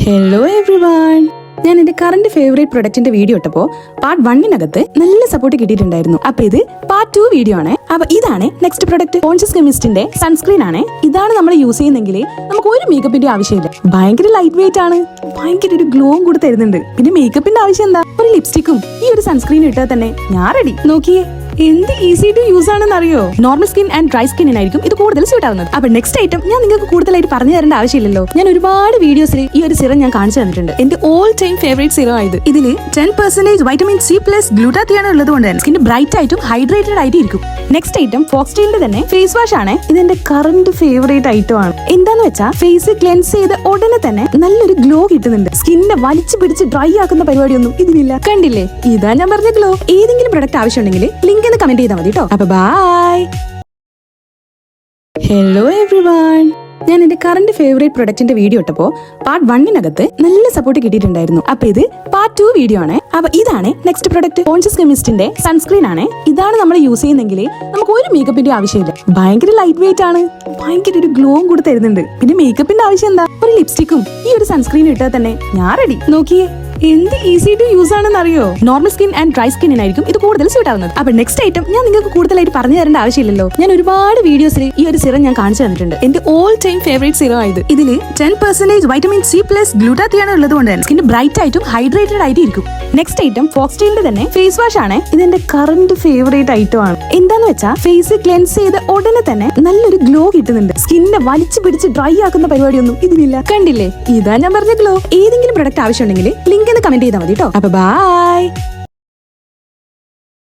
Hello everyone, ഞാൻ എന്റെ current favourite പ്രൊഡക്റ്റിന്റെ video ഇട്ടപ്പോ part 1 നല്ല സപ്പോർട്ട് കിട്ടിയിട്ടുണ്ടായിരുന്നു. അപ്പൊ ഇത് പാർട്ട് 2 വീഡിയോ ആണ്. അപ്പൊ ഇതാണ് നെക്സ്റ്റ് പ്രൊഡക്റ്റ്. കോൺഷ്യസ് കെമിസ്റ്റിന്റെ സൺസ്ക്രീൻ ആണ്. ഇതാണ് നമ്മൾ യൂസ് ചെയ്യുന്നെങ്കിൽ നമുക്ക് ഒരു മേക്കപ്പിന്റെ ആവശ്യമില്ല. ഭയങ്കര ലൈറ്റ് വെയിറ്റ് ആണ്, ഭയങ്കര ഒരു ഗ്ലോവും കൂടെ തരുന്നുണ്ട്. പിന്നെ മേക്കപ്പിന്റെ ആവശ്യം എന്താ? ഒരു ലിപ്സ്റ്റിക്കും ഈ ഒരു സൺസ്ക്രീൻ ഇട്ടാൽ തന്നെ ഞാൻ റെഡി. നോക്കിയേ, എന്ത് ഈസി ടു യൂസ് ആണെന്ന് അറിയോ? നോർമൽ സ്കിൻ ആൻഡ് ഡ്രൈ സ്കിന്നിനായിരിക്കും ഇത് കൂടുതൽ സ്യൂട്ട് ആവുന്നത്. അപ്പൊ നെക്സ്റ്റ് ഐറ്റം ഞാൻ നിങ്ങൾക്ക് കൂടുതലായിട്ട് പറഞ്ഞു തരേണ്ട ആവശ്യമില്ലല്ലോ. ഞാൻ ഒരുപാട് വീഡിയോസിൽ ഈ ഒരു സിറം ഞാൻ കാണിച്ചു തന്നിട്ടുണ്ട്. എന്റെ ഓൾ ടൈം ഫേവറേറ്റ് സിറം ആയത്. ഇതിൽ 10% വൈറ്റമിൻ സി പ്ലസ് ഗ്ലൂട്ടാത്തിയാണ് ഉള്ളത് കൊണ്ട് തന്നെ സ്കിൻ ബ്രൈറ്റ് ആയിട്ടും ഹൈഡ്രേറ്റഡ് ആയിട്ട് ഇരിക്കും. നെക്സ്റ്റ് ഐറ്റം ഫോക്സ്റ്റൈലിന്റെ തന്നെ ഫേസ് വാഷ് ആണ്. ഇതെന്റെ കറന്റ് ഫേവറേറ്റ് ഐറ്റം ആണ്. എന്താന്ന് വെച്ചാൽ ഫേസ് ക്ലെൻസ് ചെയ്ത് ഉടനെ തന്നെ നല്ലൊരു ഗ്ലോ കിട്ടുന്നുണ്ട്. സ്കിന്നെ വലിച്ചു പിടിച്ച് ഡ്രൈ ആക്കുന്ന പരിപാടിയൊന്നും ഇതിനില്ല. കണ്ടില്ലേ, ഇതാ ഞാൻ പറഞ്ഞ ഗ്ലോ. ഏതെങ്കിലും പ്രൊഡക്റ്റ് ആവശ്യമുണ്ടെങ്കിൽ ലിങ്ക് എന്ന് കമന്റ് ചെയ്താൽ മതി കേട്ടോ. അപ്പൊ ബൈ. ഹലോ എവ്രിവൺ, ഞാൻ എന്റെ കറന്റ് ഫേവറേറ്റ് പ്രൊഡക്റ്റിന്റെ വീഡിയോ ഇട്ടപ്പോ പാർട്ട് 1 നല്ല സപ്പോർട്ട് കിട്ടിയിട്ടുണ്ടായിരുന്നു. അപ്പൊ ഇത് പാർട്ട് 2 വീഡിയോ ആണ്. അപ്പൊ ഇതാണ് നെക്സ്റ്റ് പ്രൊഡക്റ്റ്. കോൺഷ്യസ് കെമിസ്റ്റിന്റെ സൺസ്ക്രീൻ ആണ്. ഇതാണ് നമ്മൾ യൂസ് ചെയ്യുന്നെങ്കിൽ നമുക്ക് ഒരു മേക്കപ്പിന്റെ ആവശ്യമില്ല. ഭയങ്കര ലൈറ്റ് വെയിറ്റ് ആണ്, ഭയങ്കര ഒരു ഗ്ലോവും കൂടെ തരുന്നുണ്ട്. പിന്നെ മേക്കപ്പിന്റെ ആവശ്യം എന്താ? ഒരു ലിപ്സ്റ്റിക്കും ഈ ഒരു സൺസ്ക്രീൻ ഇട്ടാൽ തന്നെ ഞാൻ റെഡി. നോക്കിയേ, എന്ത് ഈസി ടു യൂസ് ആണെന്ന് അറിയോ? നോർമൽ സ്കിൻ ആൻഡ് ഡ്രൈ സ്കിന്നിനായിരിക്കും ഇത് കൂടുതൽ സ്യൂട്ട് ആവുന്നത്. അപ്പൊ നെക്സ്റ്റ് ഐറ്റം ഞാൻ നിങ്ങൾക്ക് കൂടുതലായിട്ട് പറഞ്ഞു തരേണ്ട ആവശ്യമില്ലല്ലോ. ഞാൻ ഒരുപാട് വീഡിയോസിൽ ഈ ഒരു സിറം ഞാൻ കാണിച്ചു തന്നിട്ടുണ്ട്. എന്റെ ഓൾ ടൈം ഫേവറേറ്റ് സിറം ആയത്. ഇതിൽ 10% വൈറ്റമിൻ സി പ്ലസ് ഗ്ലൂട്ടാത്തിയാണ് ഉള്ളത് കൊണ്ട് തന്നെ സ്കിൻ ബ്രൈറ്റ് ആയിട്ടും ഹൈഡ്രേറ്റഡ് ആയിട്ട് ഇരിക്കും. നെക്സ്റ്റ് ഐറ്റം ഫോക്സ്റ്റൈലിന്റെ തന്നെ ഫേസ് വാഷ് ആണ്. ഇതെന്റെ കറന്റ് ഫേവറേറ്റ് ഐറ്റം ആണ്. എന്താന്ന് വെച്ചാൽ ഫേസ് ക്ലെൻസ് ചെയ്ത് ഉടനെ തന്നെ നല്ലൊരു ഗ്ലോ കിട്ടുന്നുണ്ട്. സ്കിന്നെ വലിച്ചു പിടിച്ച് ഡ്രൈ ആക്കുന്ന പരിപാടിയൊന്നും ഇതിനില്ല. കണ്ടില്ലേ, ഇതാ ഞാൻ പറഞ്ഞ ഗ്ലോ. ഏതെങ്കിലും പ്രൊഡക്റ്റ് ആവശ്യമുണ്ടെങ്കിൽ ലിങ്ക് എന്ന് കമന്റ് ചെയ്താൽ മതി കേട്ടോ. അപ്പൊ ബൈ.